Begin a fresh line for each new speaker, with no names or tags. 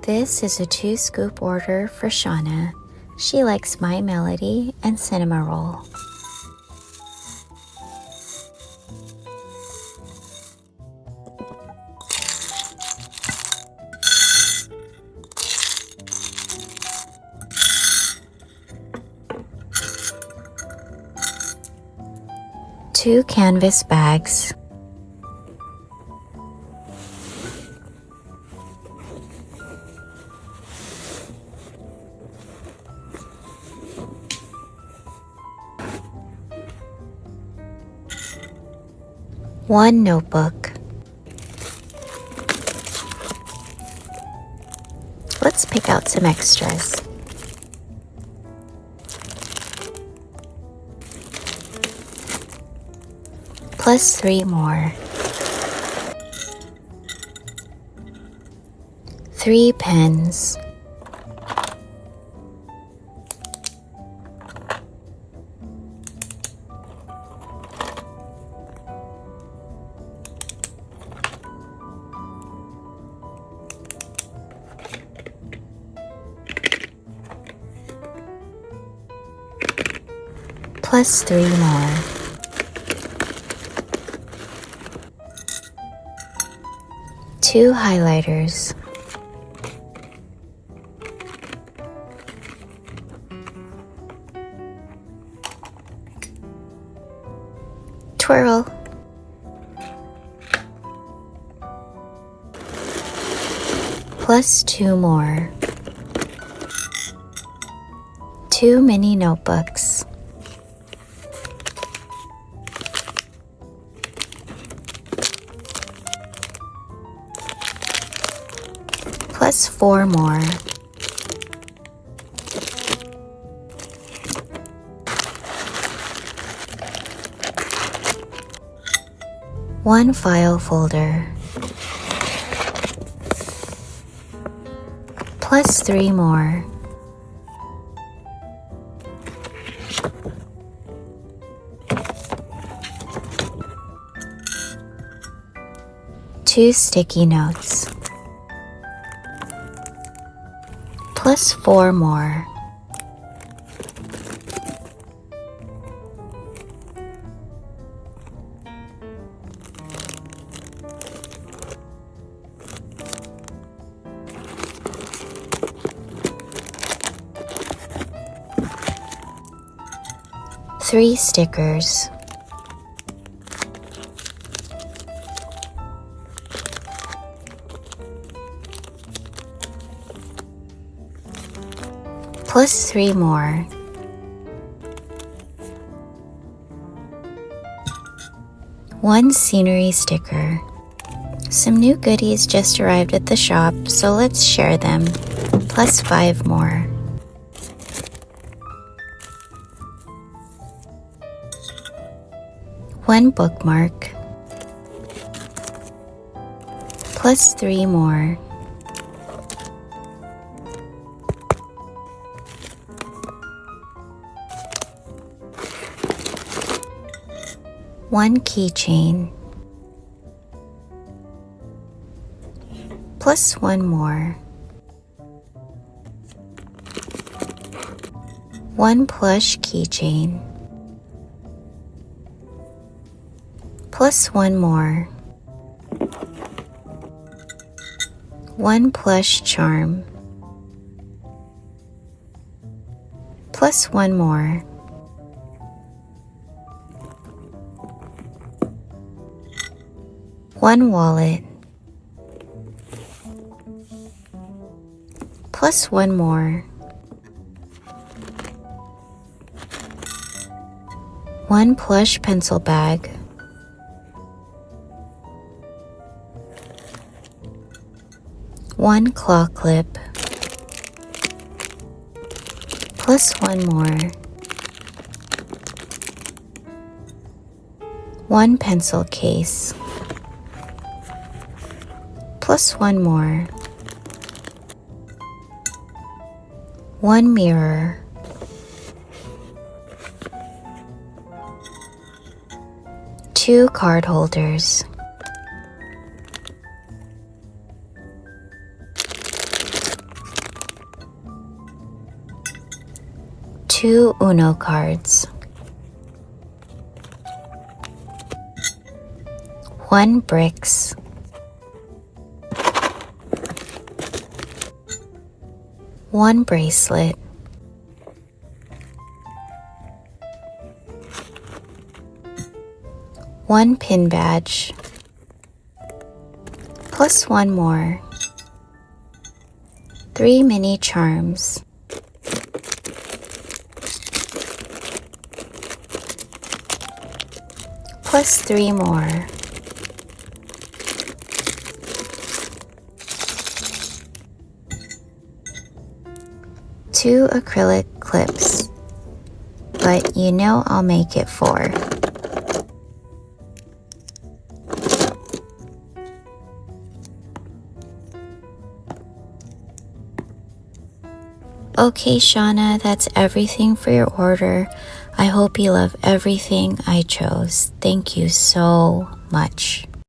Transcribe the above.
This is a 2-scoop order for Shawna. She likes My Melody and Cinnamoroll. Two canvas bags. One notebook. Let's pick out some extras. Plus 3 more. 3 pens. Plus 3 more. Two highlighters. Twirl. Plus 2 more. 2 mini notebooks. Plus 4 more. One file folder. Plus 3 more. Two sticky notes. Plus 4 more. Three stickers. Plus 3 more. One scenery sticker. Some new goodies just arrived at the shop, so let's share them. Plus 5 more. One bookmark. Plus 3 more. One keychain. Plus 1 more. One plush keychain. Plus 1 more. One plush charm. Plus 1 more. One wallet. Plus 1 more. One plush pencil bag. One claw clip. Plus 1 more. One pencil case. Plus 1 more. One mirror. Two card holders. 2 Uno cards, 1 bricks, 1 bracelet, 1 pin badge, plus 1 more, 3 mini charms, plus 3 more, 2 acrylic clips, but you know I'll make it 4. Okay, Shawna, that's everything for your order. I hope you love everything I chose. Thank you so much.